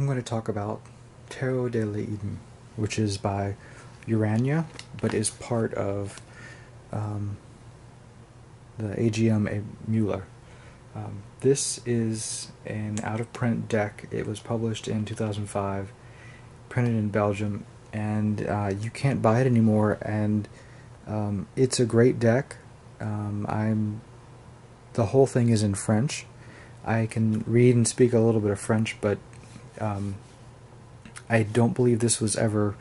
I'm going to talk about Tarot de l'Eden, which is by Urania, but is part of the AGM Mueller. This is an out-of-print deck. It was published in 2005, printed in Belgium, and you can't buy it anymore. And it's a great deck. The whole thing is in French. I can read and speak a little bit of French, but I don't believe this was ever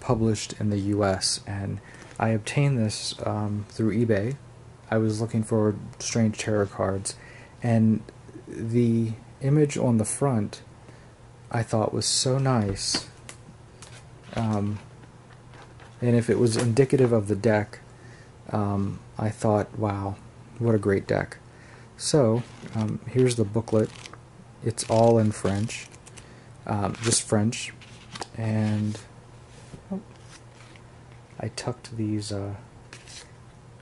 published in the US, and I obtained this through eBay. I was looking for strange tarot cards, and the image on the front I thought was so nice, and if it was indicative of the deck, I thought, wow, what a great deck. So here's the booklet. It's all in French, just French, and I tucked these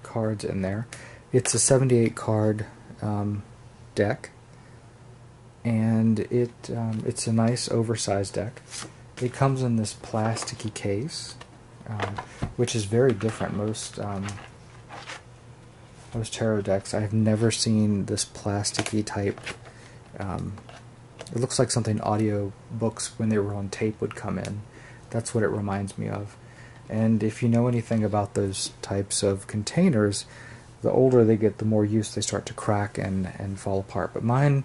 cards in there. It's a 78 card deck, and it's a nice oversized deck. It comes in this plasticky case, which is very different. Most tarot decks, I've never seen this plasticky type. It looks like something audio books when they were on tape would come in. That's what it reminds me of. And if you know anything about those types of containers, the older they get, the more use they start to crack and fall apart. But mine,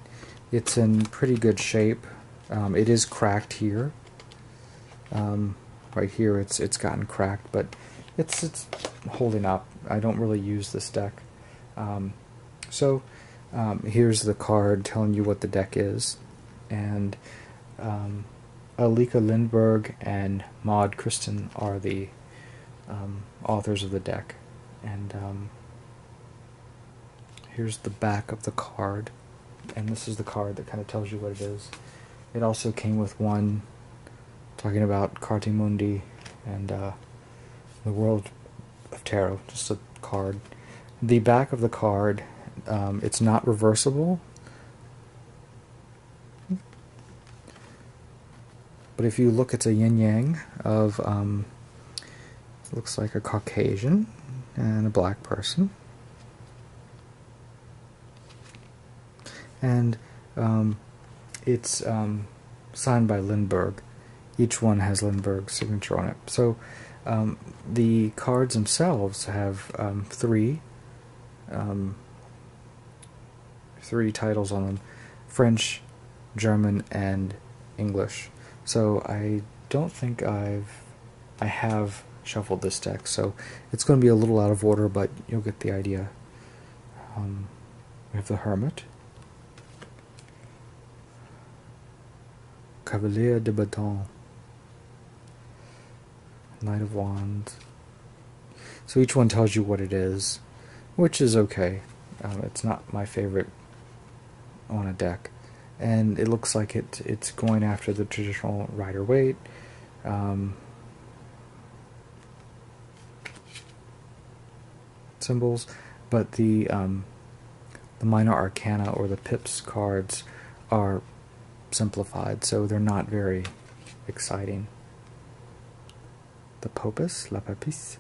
it's in pretty good shape. It is cracked here. Right here, it's gotten cracked, but it's holding up. I don't really use this deck. Here's the card telling you what the deck is, and Alika Lindberg and Maud Kristen are the authors of the deck. And here's the back of the card, and this is the card that kind of tells you what it is. It also came with one talking about Carti Mundi and the world of tarot, just a card. The back of the card, it's not reversible, but if you look, it's a yin-yang of, it looks like a Caucasian and a black person. And it's signed by Lindbergh. Each one has Lindbergh's signature on it. So the cards themselves have three titles on them: French, German, and English. So I don't think I have shuffled this deck, so it's going to be a little out of order, but you'll get the idea. We have the Hermit, Cavalier de Bâton, Knight of Wands. So each one tells you what it is, which is okay. It's not my favorite on a deck, and it looks like it's going after the traditional Rider-Waite. Symbols, but the minor arcana or the pips cards are simplified, so they're not very exciting. The Popus, La Papis.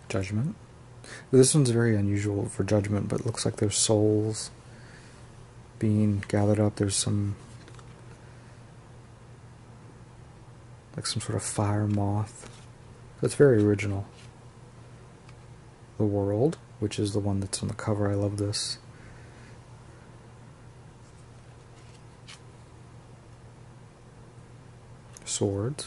Judgment. This one's very unusual for Judgment, but it looks like there's souls being gathered up. There's some sort of fire moth. That's very original. The World, which is the one that's on the cover. I love this. Swords.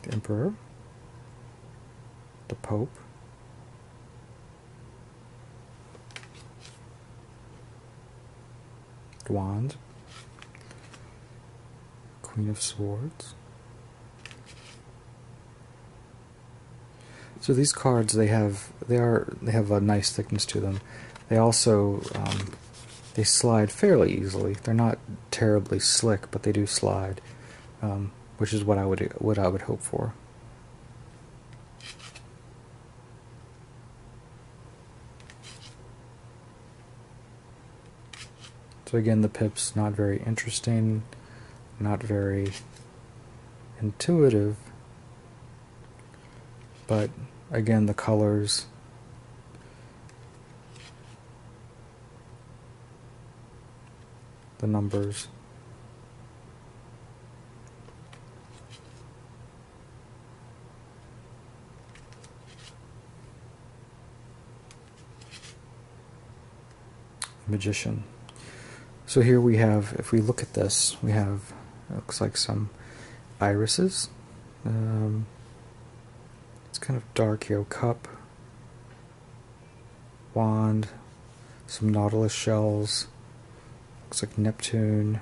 The Emperor. The Pope. Wand, Queen of Swords. So these cards, they have a nice thickness to them. They also They slide fairly easily. They're not terribly slick, but they do slide, which is what I would hope for. So again, the pip's not very interesting, not very intuitive, but again, the colors, the numbers. Magician. So here we have, if we look at this, we have, it looks like some irises. It's kind of dark here. Cup, wand, some nautilus shells. Looks like Neptune,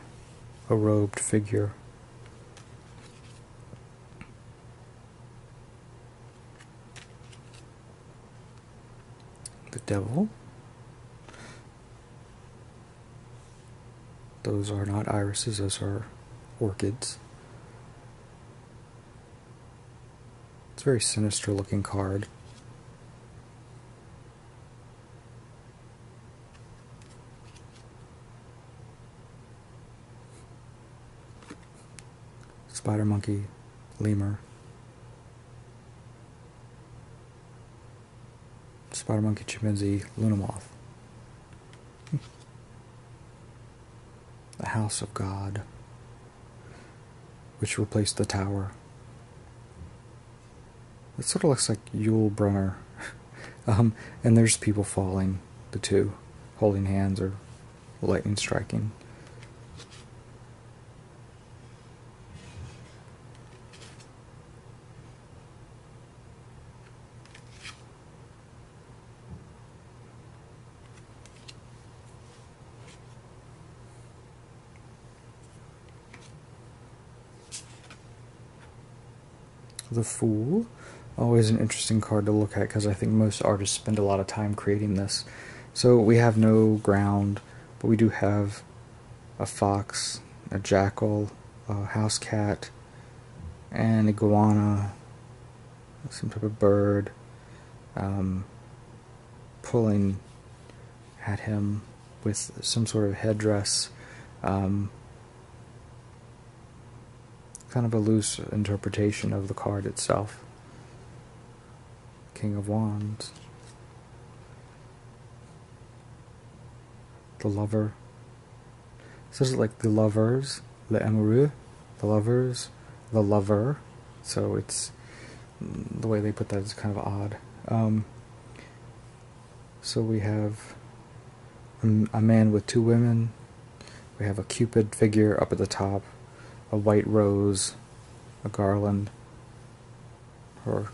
a robed figure. The devil. Those are not irises, those are orchids. It's a very sinister looking card. Spider monkey, lemur. Spider monkey, chimpanzee, Luna moth. The house of God, which replaced the tower. It sort of looks like Yule Brunner. And there's people falling, the two, holding hands or lightning striking. The Fool, always an interesting card to look at because I think most artists spend a lot of time creating this. So we have no ground, but we do have a fox, a jackal, a house cat, an iguana, some type of bird, pulling at him with some sort of headdress. Kind of a loose interpretation of the card itself. King of Wands. The Lover. So is it like the lovers, le amoureux, the lovers, the lover. So it's, the way they put that is kind of odd. So we have a man with two women. We have a Cupid figure up at the top. A white rose, a garland, or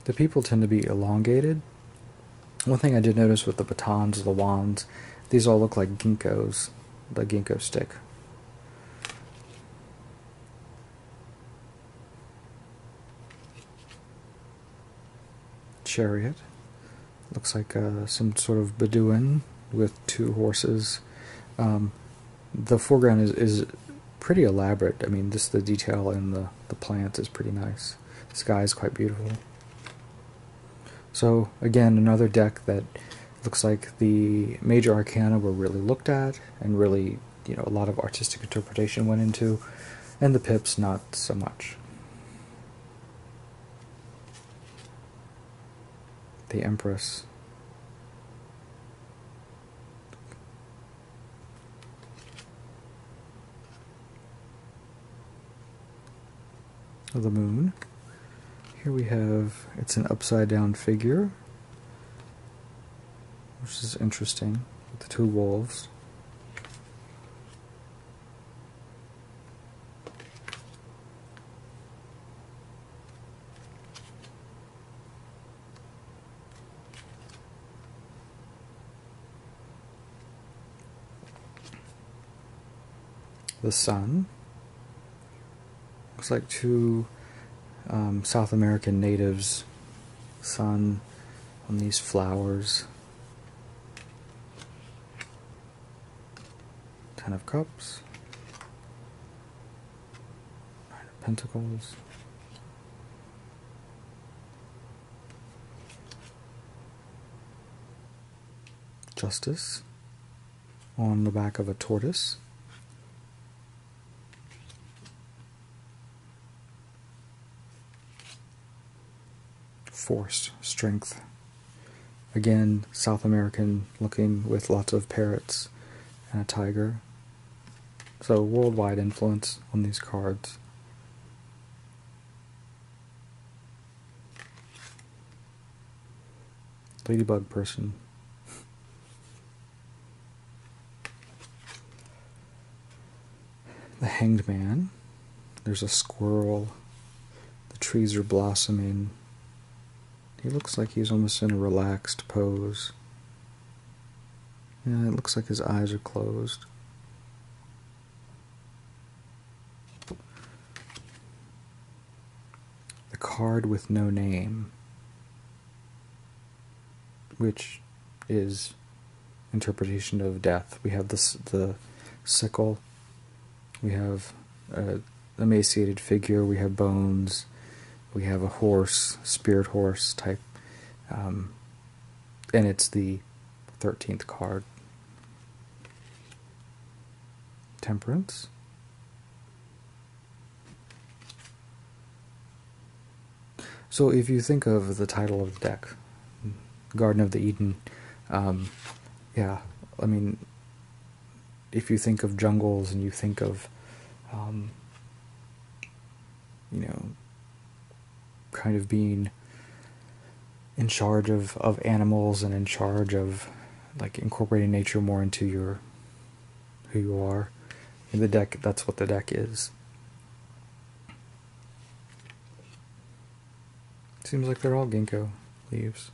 the people tend to be elongated. One thing I did notice with the batons, the wands, these all look like ginkgos, the ginkgo stick. Chariot. Looks like some sort of Bedouin with two horses. The foreground is pretty elaborate. I mean, just the detail in the plants is pretty nice. The sky is quite beautiful. So again, another deck that looks like the major arcana were really looked at and really, you know, a lot of artistic interpretation went into, and the pips not so much. The Empress. The Moon. Here we have, it's an upside down figure, which is interesting, with the two wolves. the sun. Looks like two South American natives. Sun on these flowers. Ten of Cups. Nine of Pentacles. Justice on the back of a tortoise. Force, strength. Again, South American looking with lots of parrots and a tiger. So worldwide influence on these cards. Ladybug person. The Hanged Man. There's a squirrel. The trees are blossoming. He looks like he's almost in a relaxed pose. Yeah, it looks like his eyes are closed. The card with no name, which is interpretation of death. We have the sickle. We have an emaciated figure. We have bones. We have a horse, spirit horse type, and it's the 13th card. Temperance. So if you think of the title of the deck, Garden of the Eden, yeah, I mean, if you think of jungles and you think of, you know, kind of being in charge of animals and in charge of like incorporating nature more into who you are. In the deck, that's what the deck is. Seems like they're all ginkgo leaves.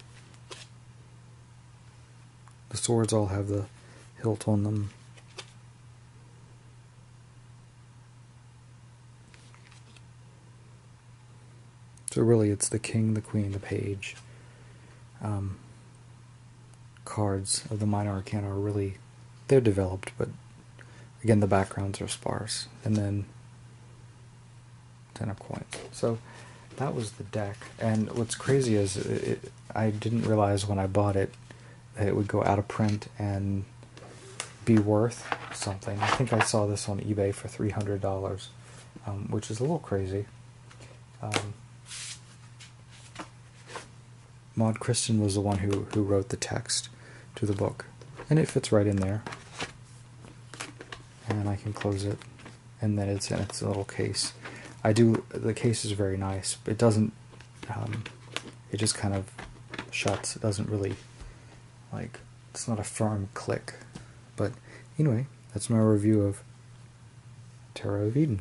The swords all have the hilt on them. So really it's the king, the queen, the page. Cards of the minor arcana are really, they're developed, but again the backgrounds are sparse. And then 10 of coins. So that was the deck. And what's crazy is I didn't realize when I bought it that it would go out of print and be worth something. I think I saw this on eBay for $300, which is a little crazy. Maud Kristen was the one who wrote the text to the book, and it fits right in there. And I can close it, and then it's in its little case. The case is very nice. It doesn't, it just kind of shuts. It doesn't really, like, it's not a firm click. But anyway, that's my review of Tarot of Eden.